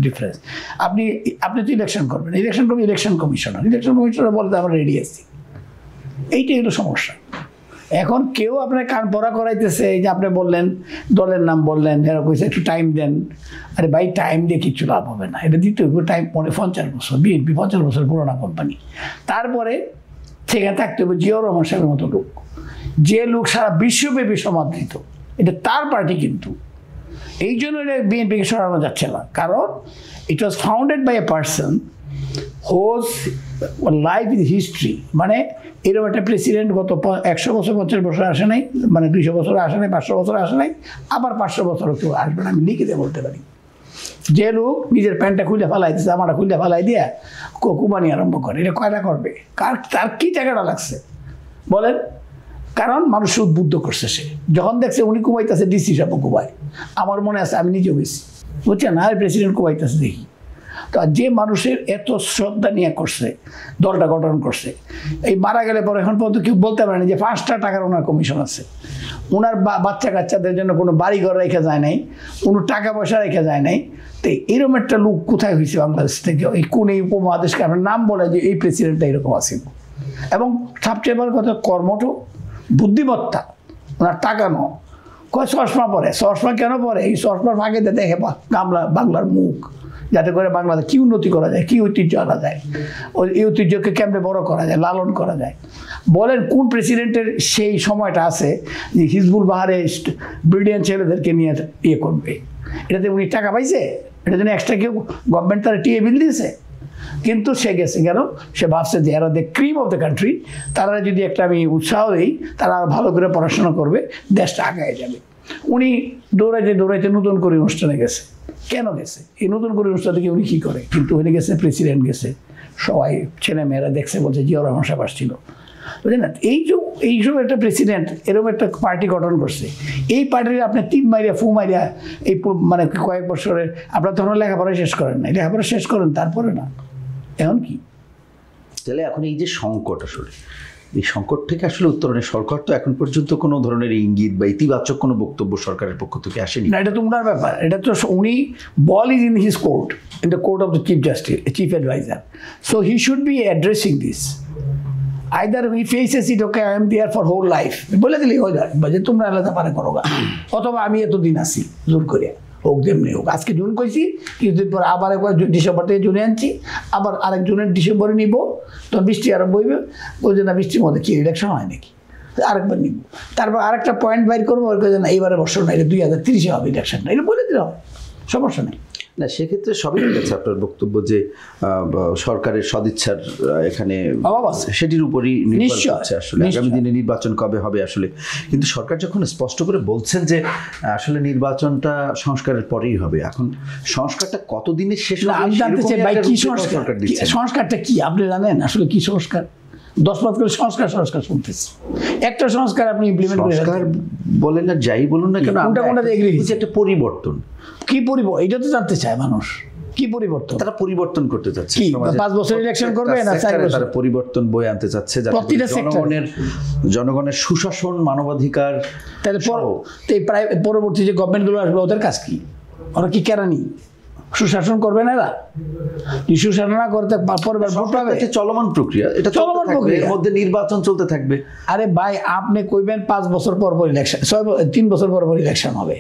[SPEAKER 2] difference. আপনি তো ইলেকশন করবেন, ইলেকশন কমিশনার বলতে আমরা রেডি আছি, এইটাই হলো সমস্যা। এখন কেউ আপনার কান পড়া করাইতেছে, এই যে আপনি বললেন দলের নাম বললেন, এরা কইছে একটু টাইম দেন। আরে ভাই, টাইম দিয়ে কিচ্ছু লাভ হবে না, এটা দিতে হবে টাইম। 50 বছর বিএনপি 50 বছর পুরোনো কোম্পানি। তারপরে সেখানে থাকতে হবে জিয়াউর রহমান সাহেবের মতো লোক, যে লোক সারা বিশ্বব্যাপী সমাদৃত, এটা তার পার্টি। কিন্তু এই জন্য এটা বিএনপিকে সরানো যাচ্ছে না, কারণ it was founded by a person whose life is history. মানে এরকম একটা প্রেসিডেন্ট গত 100 বছর 50 বছর আসে নাই, মানে 200 বছর আসে নাই, 500 বছর আসে নাই, আবার 500 বছরও কেউ আসবে না, আমি লিখিতে বলতে পারি। যে লোক নিজের প্যান্টটা খুলে ফেলাই দিচ্ছে, আমারটা খুলে ফেলাই দিয়ে কুমানি আরম্ভ করে, এটা কয়টা করবে? তার কি টাকাটা লাগছে বলেন? কারণ মানুষ উদ্বুদ্ধ করছে। সে যখন দেখছে উনি কুমাইতেছে, ডিসি সাহেব কুমায়, আমার মনে আছে আমি নিজেও গেছি, বুঝছেন, আর প্রেসিডেন্ট কুমাইতেছে দেখি। তো যে মানুষের এত শ্রদ্ধা নিয়ে করছে, দলটা গঠন করছে, এই মারা গেলে পরে এখন পর্যন্ত কেউ বলতে পারে না যে 5টা টাকার ওনার কমিশন আছে। ওনার বাচ্চা কাচ্চাদের জন্য কোনো বাড়ি ঘর রেখে যায় নাই, কোনো টাকা পয়সা রেখে যায় নাই। তো এরকম একটা লোক কোথায় হয়েছে বাংলাদেশ থেকে? এই কোন এই উপমহাদেশকে আপনার নাম বলে যে এই প্রেসিডেন্টটা এরকম আসিল। এবং সবচেয়ে বড় কথা, কর্মঠ, বুদ্ধিমত্তা, ওনার টাকানো। কয় চশমা পরে, চশমা কেন পরে? এই চশমার ফাঁকে দেখে বাংলার মুখ, যাতে করে বাংলাদেশ কী উন্নতি করা যায়, কী ঐতিহ্য আনা যায়, ওই এই ঐতিহ্যকে কেমনে বড় করা যায়, লালন করা যায়। বলেন কোন প্রেসিডেন্টের সেই সময়টা আছে যে হিজবুল বাহারে ব্রিলিয়ান্ট ছেলেদেরকে নিয়ে ইয়ে করবে? এটাতে উনি টাকা পাইছে? এটার জন্য এক্সট্রা কেউ গভর্নমেন্ট তারা টিএ বিল দিয়েছে? কিন্তু সে গেছে কেন? সে ভাবছে যে এরা the cream of the country, তারা যদি একটা আমি উৎসাহ দিই, তারা ভালো করে পড়াশোনা করবে, দেশটা আগায় যাবে। উনি দৌড়াইতে দৌড়াইতে নতুন করে অনুষ্ঠানে গেছে। কেন গেছে? এই নতুন করে অনুষ্ঠান থেকে উনি কী করে? কিন্তু উনি গেছে, প্রেসিডেন্ট গেছে, সবাই ছেলে মেয়েরা দেখছে, বলছে জিয়াউর রহমান সাহেব আসছিল, বুঝলেন না? এইসব একটা প্রেসিডেন্ট এরকম একটা পার্টি গঠন করছে। এই পার্টির আপনি 3 মাইরিয়া ফু মাইরিয়া এই মানে কয়েক বছরে আপনার ধরুন লেখাপড়া শেষ করেন না, লেখাপড়া শেষ করেন তারপরে না, এখন কি?
[SPEAKER 1] তাহলে এখন এই যে সংকট, আসলে এই সংকট থেকে আসলে উত্তরণে সরকার তো এখন পর্যন্ত কোনো ধরনের ইঙ্গিত বা ইতিবাচক কোনো বক্তব্য সরকারের পক্ষ থেকে আসেনি।
[SPEAKER 2] না, এটা তো উনার ব্যাপার। এটা তো উনি ball is in his court, in the court of the chief justice, chief adviser. So he should be addressing this. Either he faces it, okay I am there for whole life, বলে দিলেই হয়ে যায় যে তোমরা আলাদা পারে করো, অথবা আমি এতদিন আসি জোর করে হোক, যেমনি হোক। আজকে জুন কইছি, কিছুদিন পর আবার একবার ডিসেম্বর থেকে জুনে আনছি, আবার আরেক জুনের ডিসেম্বরে নিব, তখন বৃষ্টি আরম্ভ হইবে। বলছে না, বৃষ্টির মধ্যে কি ইলেকশন হয় নাকি, আরেকবার নিব। তারপর আরেকটা পয়েন্ট বাইর করবো, ওর কাছে না এইবারে বছর না, এটা 2030 হবে ইলেকশন, এটা বলে দিলে হবে, সমস্যা নেই।
[SPEAKER 1] না, সেক্ষেত্রে সবই ঠিক আছে আপনার বক্তব্য যে সরকারের সদিচ্ছার এখানে
[SPEAKER 2] অভাব আছে,
[SPEAKER 1] সেটির উপরই নির্ভর
[SPEAKER 2] নিশ্চয়,
[SPEAKER 1] করছে আসলে আগামী দিনে নির্বাচন কবে হবে আসলে। কিন্তু সরকার যখন স্পষ্ট করে বলছেন যে আসলে নির্বাচনটা সংস্কারের পরেই হবে, এখন সংস্কারটা কতদিনে শেষ হবে?
[SPEAKER 2] আমি জানতে চাই ভাই, কি সংস্কার? সংস্কারটা কি আপনি জানেন? আসলে কি সংস্কার? 10 মাস করে সংস্কার শুনতেছি। একটা সংস্কার আপনি ইমপ্লিমেন্ট করে
[SPEAKER 1] সংস্কার বলেন না, যাই বলুন না কেন, একটা পরিবর্তন।
[SPEAKER 2] কি পরিবর্তন? এটা তো জানতে চায় মানুষ, কি পরিবর্তন
[SPEAKER 1] তারা পরিবর্তন করতে চাচ্ছে?
[SPEAKER 2] 5 বছর ইলেকশন করবে না 4 বছর?
[SPEAKER 1] তারা পরিবর্তন বয়ে আনতে চাচ্ছে, যাতে জনগণের সুশাসন, মানবাধিকার।
[SPEAKER 2] তাহলে প্রায় পরবর্তী যে গভর্নমেন্টগুলো আসবে, ওদের কাজ কি? ওরা কি কেরানি সুশাসন করবে না? এরা সুশাসন না করতে পরিবার ভোট পাবে?
[SPEAKER 1] চলমান প্রক্রিয়া, এটা চলমান প্রক্রিয়া, এর মধ্যে নির্বাচন চলতে থাকবে।
[SPEAKER 2] আরে ভাই, আপনি কইবেন 5 বছর পর ইলেকশন, 3 বছর পর ইলেকশন হবে।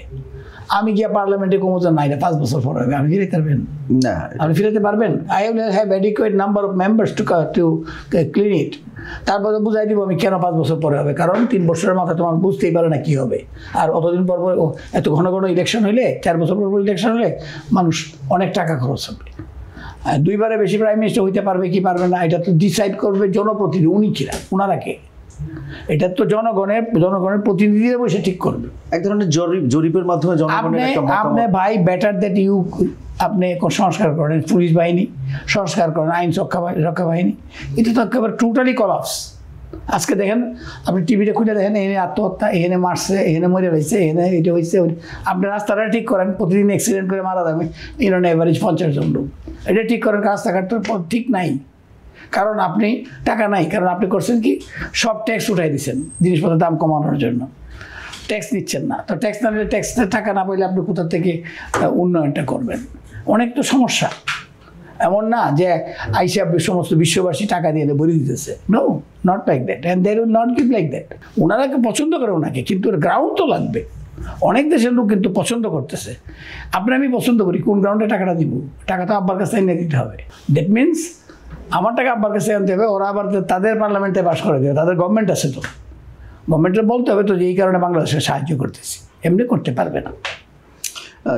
[SPEAKER 2] আমি গিয়া পার্লামেন্টে কমোজন নাই, 5 বছর পর হবে, আপনি ফিরাতে পারবেন না? আপনি ফিরাতে পারবেন? I will have adequate number of members to clean it. তারপরে বুঝাই দিব আমি কেন 5 বছর পরে হবে, কারণ 3 বছরের মাথায় তোমার বুঝতেই পারে না কি হবে। আর অতদিন পর এত ঘন ঘন ইলেকশন হইলে, 4 বছর পর ইলেকশন হলে মানুষ অনেক টাকা খরচ হবে। 2বারে বেশি প্রাইম মিনিস্টার হইতে পারবে কি পারবে না, এটা তো ডিসাইড করবে জনপ্রতিনিধি। উনি কিরা, ওনারা কে? এটা তো জনগণের প্রতিনিধিরা বসে ঠিক করবে।
[SPEAKER 1] এক ধরনের জরিপের মাধ্যমে
[SPEAKER 2] আপনি ভাই, বেটার দ্যাট ইউ, আপনি সংস্কার করেন পুলিশ বাহিনী, সংস্কার করেন আইন রক্ষা বাহিনী, এটা তো একেবারে টোটালি কলাপস। আজকে দেখেন, আপনি টিভিতে খুলে দেখেন, এখানে আত্মহত্যা, এখানে মারছে, এখানে মরে হয়েছে, এখানে এটা হয়েছে। আপনি রাস্তাটা ঠিক করেন, প্রতিদিন অ্যাক্সিডেন্ট করে মারা যাবে এভারেজ 50 জন লোক। এটা ঠিক করেন, রাস্তাঘাটটা ঠিক নাই, কারণ আপনি টাকা নাই। কারণ আপনি করছেন কি, সব ট্যাক্স উঠাই দিচ্ছেন জিনিসপত্রের দাম কমানোর জন্য, ট্যাক্স নিচ্ছেন না। তো ট্যাক্স না নিলে, ট্যাক্সের টাকা না পাইলে আপনি কোথা থেকে উন্নয়নটা করবেন? অনেক তো সমস্যা। এমন না যে আইসা সমস্ত বিশ্ববাসী টাকা দিয়ে ভরে দিতেছে, not like that, and they will not give like that. ওনারাকে পছন্দ করে ওনাকে, কিন্তু গ্রাউন্ড তো লাগবে। অনেক দেশের লোক কিন্তু পছন্দ করতেছে। আমি পছন্দ করি, কোন গ্রাউন্ডে টাকাটা দিব? টাকা তো আব্বার কাছে এনে দিতে হবে। দ্যাট মিনস আমার টাকা আব্বার কাছে আনতে হবে, ওরা আবার তাদের পার্লামেন্টে পাস করে দেবে, তাদের গভর্নমেন্ট আছে, তো গভর্নমেন্টের বলতে হবে তো যে এই কারণে বাংলাদেশে সাহায্য করতেছি, এমনি করতে পারবে না।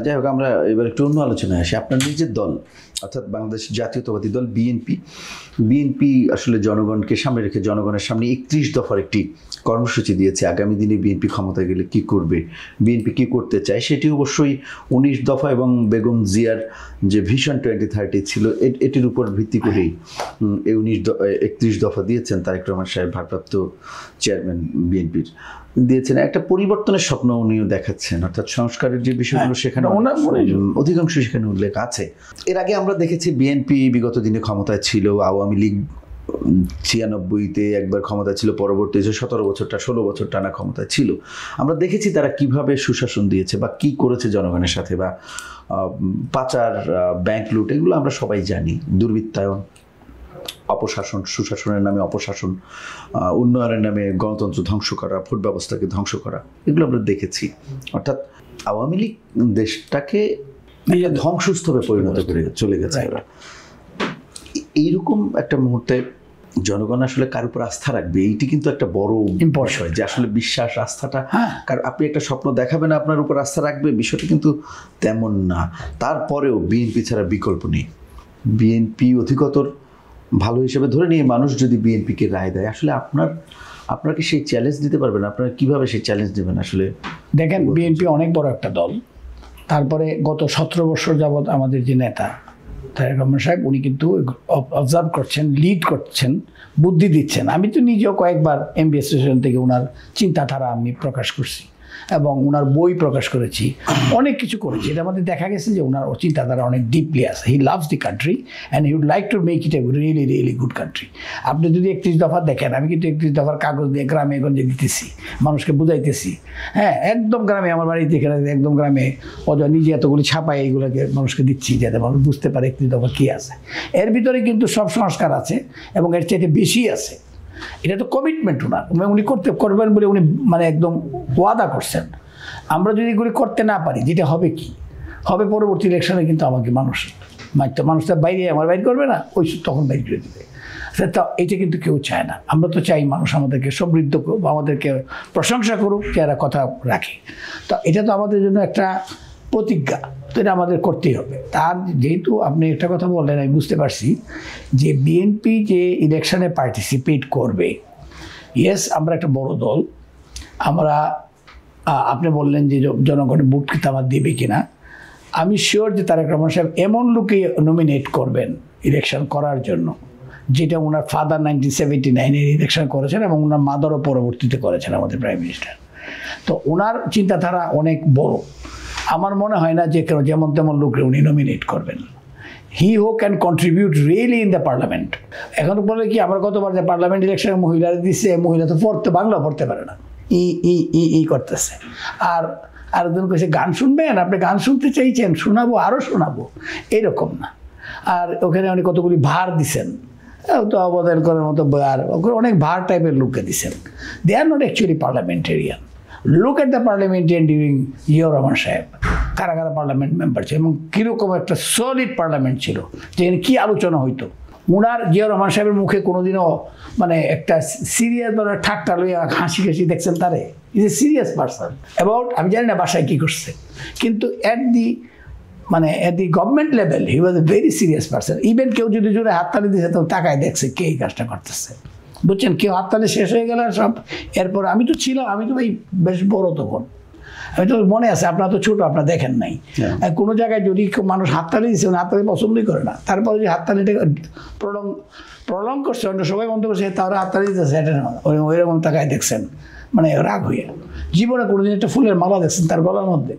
[SPEAKER 1] যাই হোক, আমরা এবার একটু অন্য আলোচনায় আসি। আপনার নিজের দল অর্থাৎ বাংলাদেশ জাতীয়তাবাদী দল বিএনপি আসলে জনগণকে সামনে রেখে জনগণের সামনে 31 দফার একটি কর্মসূচি দিয়েছে। আগামী দিনে বিএনপি ক্ষমতায় গেলে কি করবে, বিএনপি কি করতে চায়, সেটি অবশ্যই 19 দফা এবং বেগম জিয়ার যে ভিশন 2030 ছিল এটির উপর ভিত্তি করেই এই 31 দফা দিয়েছেন তারেক রহমান সাহেব, ভারপ্রাপ্ত চেয়ারম্যান বিএনপির দিয়েছেন। একটা পরিবর্তনের স্বপ্ন উনিও দেখাচ্ছেন, অর্থাৎ সংস্কারের যে বিষয়গুলো সেখানে অধিকাংশ সেখানে উল্লেখ আছে। এর আগে আমরা দেখেছি বিএনপি বিগত দিনে ক্ষমতায় ছিল, আওয়ামী লীগ 96-তে একবার ক্ষমতায় ছিল, পরবর্তী যে 16 বছর টানা ক্ষমতায় ছিল। আমরা দেখেছি তারা কিভাবে সুশাসন দিয়েছে বা কি করেছে জনগণের সাথে, বা পাচার, ব্যাংক লুট, এগুলো আমরা সবাই জানি। দুর্বৃত্তায়ন, অপশাসন, সুশাসনের নামে অপশাসন, উন্নয়নের নামে গণতন্ত্র ধ্বংস করা, ভোট ব্যবস্থাকে ধ্বংস করা, এগুলো আমরা দেখেছি। অর্থাৎ আওয়ামী লীগ দেশটাকে ধ্বংসস্তূপে পরিণত করে চলে গেছে। এইরকম একটা মুহূর্তে জনগণ আসলে কার উপর আস্থা রাখবে, এইটি কিন্তু একটা বড় বিষয়, যে আসলে বিশ্বাস, আস্থাটা। কারণ আপনি একটা স্বপ্ন দেখাবেন, আপনার উপর আস্থা রাখবে, বিষয়টা কিন্তু তেমন না। তারপরেও বিএনপি ছাড়া বিকল্প নেই। বিএনপি অধিকতর ভালো হিসেবে ধরে নিয়ে মানুষ যদি বিএনপিকে রায় দেয়, আসলে আপনার কি সেই চ্যালেঞ্জ দিতে পারবেন? আপনারা কিভাবে সেই চ্যালেঞ্জ দেবেন? আসলে
[SPEAKER 2] দেখেন, বিএনপি অনেক বড় একটা দল। তারপরে গত 17 বছর যাবৎ আমাদের যে নেতা তারেক রহমান সাহেব, উনি কিন্তু অবজার্ভ করছেন, লিড করছেন, বুদ্ধি দিচ্ছেন। আমি তো নিজেও কয়েকবার এমবিএস স্টেশন থেকে ওনার চিন্তাধারা আমি প্রকাশ করছি এবং ওনার বই প্রকাশ করেছি, অনেক কিছু করেছি। এটা আমাদের দেখা গেছে যে ওনার চিন্তাধারা অনেক ডিপলি আছে। He loves the country and he would like to make it a really really good country. আপনি যদি 31 দফা দেখেন, আমি কিন্তু 31 দফার কাগজ দিয়ে গ্রামে গঞ্জে দিতেছি, মানুষকে বুঝাইতেছি। হ্যাঁ, একদম গ্রামে, আমার বাড়িতে এখানে একদম গ্রামে নিজে এতগুলি ছাপাই এইগুলোকে মানুষকে দিচ্ছি, যাতে মানুষ বুঝতে পারে 31 দফা কী আছে। এর ভিতরে কিন্তু সব সংস্কার আছে এবং এর চাইতে বেশি আছে। এটা তো কমিটমেন্ট ওনার, উনি করবেন বলে উনি একদম ওয়াদা করছেন। আমরা যদি এগুলি করতে না পারি, যেটা হবে কি হবে, পরবর্তী ইলেকশনে কিন্তু আমাকে মানুষটা বাইরে আমার বাইর করবে না, তখন বাইর করে দেবে। তো এটা কিন্তু কেউ চায় না। আমরা তো চাই মানুষ আমাদেরকে সমৃদ্ধ করুক, আমাদেরকে প্রশংসা করুক, যারা কথা রাখে। তো এটা তো আমাদের জন্য একটা প্রতিজ্ঞা, তো এটা আমাদের করতেই হবে। তার যেহেতু আপনি একটা কথা বললেন, আমি বুঝতে পারছি যে বিএনপি যে ইলেকশনে পার্টিসিপেট করবে, ইয়েস, আমরা একটা বড় দল। আপনি বললেন যে জনগণের ভোট কিন্তু আমার দেবে কিনা, আমি শিওর যে তারেক রহমান সাহেব এমন লোকে নমিনেট করবেন ইলেকশন করার জন্য, যেটা ওনার ফাদার 1979-এর ইলেকশন করেছেন এবং ওনার মাদারও পরবর্তীতে করেছেন, আমাদের প্রাইম মিনিস্টার। তো ওনার চিন্তাধারা অনেক বড়। আমার মনে হয় না যে কেন যেমন তেমন লোককে উনি নমিনেট করবেন। He who can contribute really in the parliament. এখন বলে কি, আমরা গতবার যে পার্লামেন্ট ইলেকশনে মহিলারা দিচ্ছে, মহিলা তো বাংলা পড়তে পারে না, ই করতেছে। আর একজন কইছে গান শুনবেন, আপনি গান শুনতে চাইছেন, শোনাবো, আরও শোনাবো, এরকম না। আর ওখানে অনেক কতগুলি ভার দিছেন, তো অবদান করার মতো অনেক ভার টাইপের লোককে দিছেন। They are not actually parliamentarian. Look at the parliamentarian during Ziaur Rahman সাহেব, কারা কারা পার্লামেন্ট মেম্বার ছিল এবং কীরকম একটা সলিড পার্লামেন্ট ছিল, যেখানে কী আলোচনা হইতো। ওনার জিয়াউর রহমান সাহেবের মুখে কোনোদিনও একটা সিরিয়াস ঠাট্টা লইয়া হাসি দেখছেন তারে? Is a serious person about, আমি জানি না বাসায় কী করছে, কিন্তু at the government level he was a very serious person. Even কেউ যদি জোরে হাততালি দিয়েছে, তো তাকায় দেখছে কে এই কাজটা করতেছে, বুঝছেন? কেউ হাততালি শেষ হয়ে গেল সব। এরপর আমি তো ভাই বেশ বড় তখন, আমি তো মনে আছে, আপনার তো ছোটো, আপনার দেখেন নাই। কোনো জায়গায় যদি মানুষ হাততালি দিচ্ছে, হাততালি পছন্দই করে না, তারপরে যদি হাততালিটা প্রলং করছে, অন্য সবাই বন্ধ করছে, তারা হাততালি দিতেছে, এটা ওইরকম তাকায় দেখছেন, রাগ হয়ে। জীবনে কোনোদিন একটা ফুলের মালা দেখছেন তার গলার মধ্যে,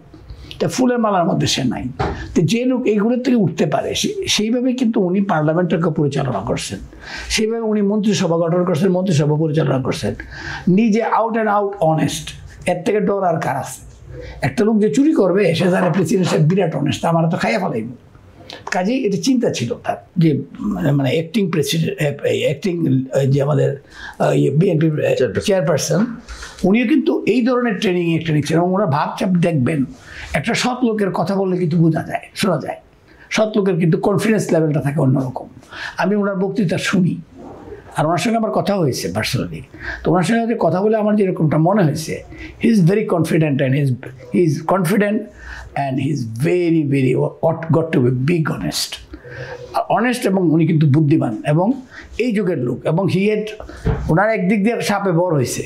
[SPEAKER 2] তা ফুলের মালার মধ্যে সে নাই। তো যে লোক এইগুলোর থেকে উঠতে পারে, সেইভাবে কিন্তু উনি পার্লামেন্টকে পরিচালনা করছেন, সেইভাবে উনি মন্ত্রিসভা গঠন করছেন, মন্ত্রিসভা পরিচালনা করছেন, নিজে আউট অ্যান্ড আউট অনেস্ট। এর থেকে ডর আর কার আছে? একটা লোক যে চুরি করবে, সে জানে প্রেসিডেন্ট সাহেব বিরাট অনেস্ট, আমার তো খাইয়া ফেলাইব। কাজেই এটা চিন্তা ছিল তার যে মানে অ্যাক্টিং প্রেসিডেন্ট অ্যাক্টিং যে আমাদের বিএনপির চেয়ারপারসন, উনিও কিন্তু এই ধরনের ট্রেনিং ছিল। এবং ওনার ভাবচাপ দেখবেন, একটা সৎ লোকের কথা বললে কিন্তু বোঝা যায়, শোনা যায়। সৎ লোকের কিন্তু কনফিডেন্স লেভেলটা থাকে অন্যরকম। আমি ওনার বক্তৃতা শুনি, আর ওনার সঙ্গে আমার কথা হয়েছে পার্সোনালি। তো ওনার সঙ্গে কথা বলে আমার যেরকমটা মনে হয়েছে, he is very confident and he is confident and he is very very got to be big honest এবং উনি কিন্তু বুদ্ধিমান এবং এই যুগের লোক। এবং ওনার একদিক দিয়ে সাপে বড় হয়েছে।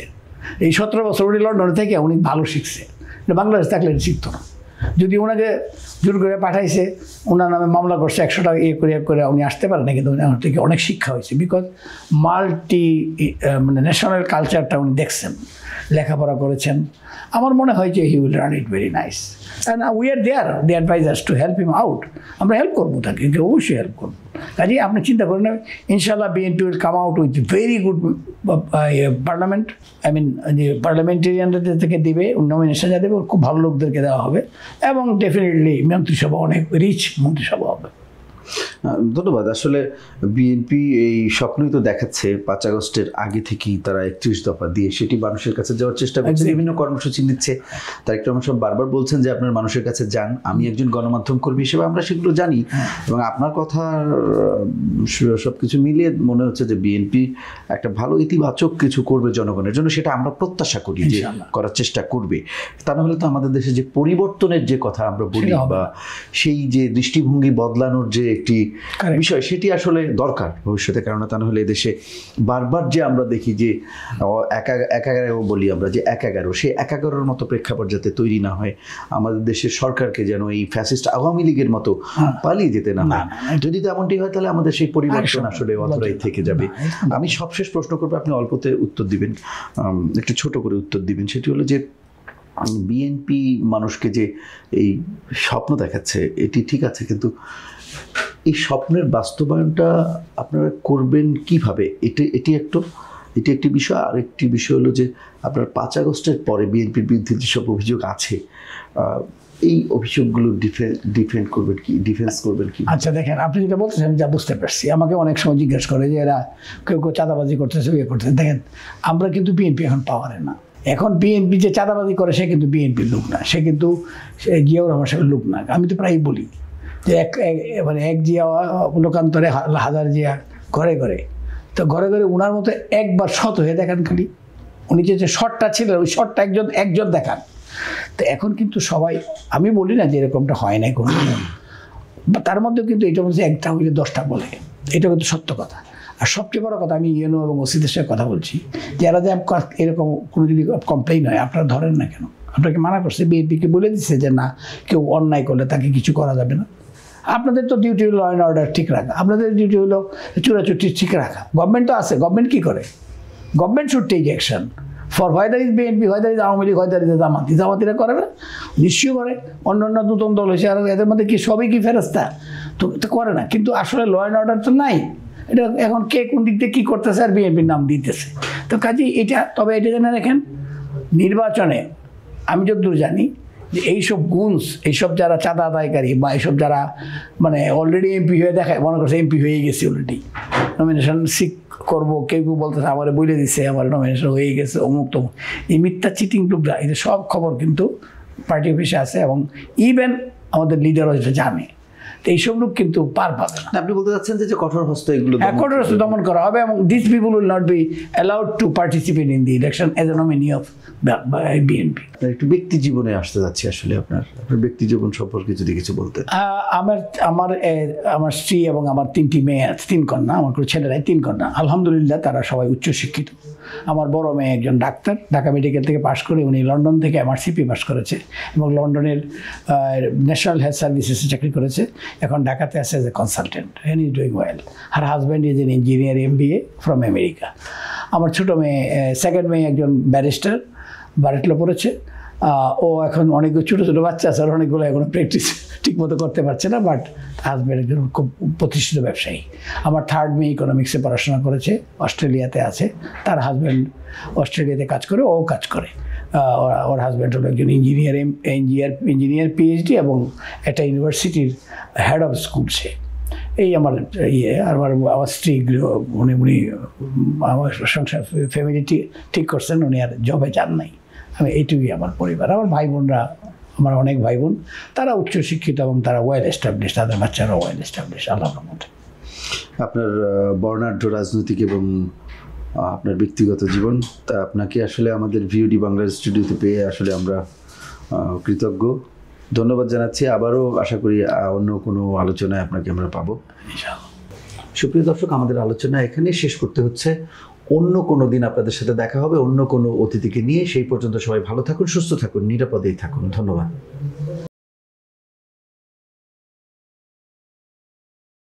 [SPEAKER 2] এই 17 বছর উনি লন্ডনে থেকে উনি ভালো শিখছে, বাংলাদেশ থাকলে শিখতো না। যদি ওনাকে জোর করে পাঠাইছে, ওনার নামে মামলা করছে, 100 টাকা করে উনি আসতে পারেন না, কিন্তু ওনার থেকে অনেক শিক্ষা হয়েছে। বিকজ মানে ন্যাশনাল কালচারটা উনি দেখছেন, লেখাপড়া করেছেন। আমার মনে হয় যে he will run it very nice and we are there, they advise us to help him out. আমরা হেল্প করবো তাকে, অবশ্যই হেল্প করবো। কাজেই আপনি চিন্তা করেন, ইনশাল্লাহ BNP will come out with very good parliament. I mean যে পার্লামেন্টেরিয়ানদের থেকে দিবে, নমিনেশন যা দেবে খুব ভালো লোকদেরকে দেওয়া হবে এবং ডেফিনেটলি মন্ত্রিসভা অনেক রিচ মন্ত্রিসভা হবে।
[SPEAKER 1] ধন্যবাদ। আসলে বিএনপি এই স্বপ্নই তো দেখাচ্ছে 5 আগস্টের আগে থেকেই তারা 31 দফা দিয়ে সেটি মানুষের কাছে যাওয়ার চেষ্টা করছে, বিভিন্ন কর্মসূচি নিচ্ছে। তারেক রহমান সাহেব বারবার বলছেন যে আপনার মানুষের কাছে যান। আমি একজন গণমাধ্যম কর্মী হিসেবে আমরা সেগুলো জানি এবং আপনার কথা সবকিছু মিলিয়ে মনে হচ্ছে যে বিএনপি একটা ভালো ইতিবাচক কিছু করবে জনগণের জন্য, সেটা আমরা প্রত্যাশা করি যে করার চেষ্টা করবে। তা না হলে তো আমাদের দেশে যে পরিবর্তনের যে কথা আমরা বলি বা সেই যে দৃষ্টিভঙ্গি বদলানোর যে একটি বিষয়, সেটি আসলে দরকার ভবিষ্যতে। কারণ তা না হলে দেশে বারবার যে আমরা দেখি যে 11 বলি আমরা যে 11, সেই 11-র মতো প্রেক্ষাপট যাতে তৈরি না হয়, আমাদের দেশের সরকারকে যেন এই ফ্যাসিস্ট আওয়ামী লীগের মতো পালিয়ে যেতে না হয়। যদি তেমনটি হয় তাহলে আমাদের সেই পরিবর্তন আসলে অধরাই থেকে যাবে। আমি সবশেষ প্রশ্ন করবো, আপনি অল্পতে উত্তর দিবেন, একটু ছোট করে উত্তর দিবেন। সেটি হলো যে বিএনপি মানুষকে যে এই স্বপ্ন দেখাচ্ছে, এটি ঠিক আছে, কিন্তু এই স্বপ্নের বাস্তবায়নটা আপনারা করবেন কিভাবে? এটি একটি বিষয়। আর একটি বিষয় হলো যে আপনার 5 আগস্টের পরে বিএনপির বিরুদ্ধে যেসব অভিযোগ আছে, এই অভিযোগগুলো ডিফেন্স করবেন কি?
[SPEAKER 2] আচ্ছা দেখেন, আপনি যেটা বলতেছেন যা বুঝতে পারছি। আমাকে অনেক সময় জিজ্ঞাসা করে যে এরা কেউ চাঁদাবাজি করতেছে, করতেছে। দেখেন, আমরা কিন্তু বিএনপি এখন পাওয়ারে না। এখন বিএনপি যে চাঁদাবাজি করে সে কিন্তু বিএনপির লোক না, সে কিন্তু জিয়াউর রহমান সাহেবের লোক না। আমি তো প্রায়ই বলি যে এক জিয়া লোকান্তরে হাজার জিয়া ঘরে ঘরে। তো ঘরে ঘরে ওনার মতো একবার শত হয়ে দেখান খালি। উনি যে শটটা ছিলেন, ওই শটটা একজন দেখান। তো এখন কিন্তু সবাই, আমি বলি না যে এরকমটা হয় নাই কোনো, তার মধ্যেও কিন্তু এটা বলছে একটা হইলে 10টা বলে, এটা কিন্তু সত্য কথা। আর সবচেয়ে বড় কথা, আমি ইউএনও এবং ওসিদের সাথে কথা বলছি, যারা যে এরকম কোনো যদি কমপ্লেইন হয় আপনারা ধরেন না কেন? আপনাকে মানা করছে, বিএনপিকে বলে দিচ্ছে যে না, কেউ অন্যায় করলে তাকে কিছু করা যাবে না। আপনাদের তো ডিউটি হলো ল অ্যান্ড অর্ডার ঠিক রাখা, আপনাদের ডিউটি হলো চুরাচুটি ঠিক রাখা। গভর্নমেন্ট তো আছে, গভর্নমেন্ট কী করে? Government should take action for whether is BNP, whether is Awami League, whether is জামাতিরা করে না? নিশ্চয়ই করে। অন্যান্য নতুন দল হয়েছে, আর এদের মধ্যে কি সবই কি ফেরস্তা? তো করে না। কিন্তু আসলে ল অ্যান্ড অর্ডার তো নাই। এটা এখন কে কোন দিক দিয়ে কী করতেছে আর বিএনপির নাম দিতেছে। তো কাজেই তবে এটা জেনে রাখেন, নির্বাচনে আমি যতদূর জানি যে এইসব গুণস, এইসব যারা চাঁদা আদায়কারী বা এইসব যারা মানে অলরেডি এমপি হয়ে দেখায়, মনে করছে এমপি হয়ে গেছে, অলরেডি নমিনেশন সিক করবো, কেউ বলতেছে আমার বলে দিচ্ছে আমার নমিনেশন হয়ে গেছে, অমুক তমুক। এই মিথ্যা চিটিং লোকরা, এই সব খবর কিন্তু পার্টি অফিসে আছে এবং ইভেন আমাদের লিডারও এটা জানে। তো এইসব লোক কিন্তু পার পাবে না।
[SPEAKER 1] আপনি বলতে চাচ্ছেন যে কঠোর হস্ত এগুলো
[SPEAKER 2] কঠোর হস্ত দমন করা হবে এবং this people will not be allowed to participate in the election as a nominee of BNP.
[SPEAKER 1] একটু ব্যক্তি জীবনে আসতে যাচ্ছি, আসলে আপনার ব্যক্তি জীবন সম্পর্কে যদি কিছু বলতেন।
[SPEAKER 2] আমার স্ত্রী এবং আমার 3টি মেয়ে, 3 কন্যা, আমার কোনো ছেলেরাই 3 কন্যা। আলহামদুলিল্লাহ তারা সবাই উচ্চশিক্ষিত। আমার বড় মেয়ে একজন ডাক্তার, ঢাকা মেডিকেল থেকে পাশ করে উনি লন্ডন থেকে MRCP পাশ করেছে এবং লন্ডনের ন্যাশনাল হেলথ সার্ভিসেসে চাকরি করেছে। এখন ঢাকাতে আছে as a consultant, and is doing well. Her husband is an engineer MBA from America. আমার ছোটো মেয়ে, সেকেন্ড মেয়ে একজন ব্যারিস্টার, বারেটলো পড়েছে। ও এখন অনেকগুলো ছোটো ছোটো বাচ্চা আছে, আর অনেকগুলো এখনো প্র্যাকটিস ঠিকমতো করতে পারছে না, বাট হাজব্যান্ড একজন খুব প্রতিষ্ঠিত ব্যবসায়ী। আমার থার্ড মেয়ে ইকোনমিক্সে পড়াশোনা করেছে, অস্ট্রেলিয়াতে আছে, তার হাজব্যান্ড অস্ট্রেলিয়াতে কাজ করে, ও কাজ করে। ওর হাজব্যান্ড হলো একজন ইঞ্জিনিয়ার পিএইচডি এবং একটা ইউনিভার্সিটির হেড অফ স্কুল সে। এই আমার আমার স্ত্রী উনি আমার সংসার ফ্যামিলি ঠিক করছেন, উনি আর জবে যান নাই। আমি এইটুকুই আমার পরিবার। আমার ভাই বোনরা, আমার অনেক ভাই বোন, তারা উচ্চশিক্ষিত এবং তারা ওয়েল এস্টাবলিশ, তাদের বাচ্চারা ওয়েল এস্টাবলিশ আল্লাহর রহমতে।
[SPEAKER 1] আপনার বর্ণাঢ্য রাজনৈতিক এবং আপনার ব্যক্তিগত জীবন, তা আপনাকে আসলে আমাদের ভিওডি বাংলার স্টুডিওতে পেয়ে আসলে আমরা কৃতজ্ঞ, ধন্যবাদ জানাচ্ছি। আবারও আশা করি অন্য কোনো আলোচনায় আপনাকে আমরা পাবো
[SPEAKER 2] ইনশাআল্লাহ।
[SPEAKER 1] সুপ্রিয় দর্শক, আমাদের আলোচনা এখানে শেষ করতে হচ্ছে। অন্য কোনো দিন আপনাদের সাথে দেখা হবে অন্য কোনো অতিথিকে নিয়ে। সেই পর্যন্ত সবাই ভালো থাকুন, সুস্থ থাকুন, নিরাপদেই থাকুন। ধন্যবাদ।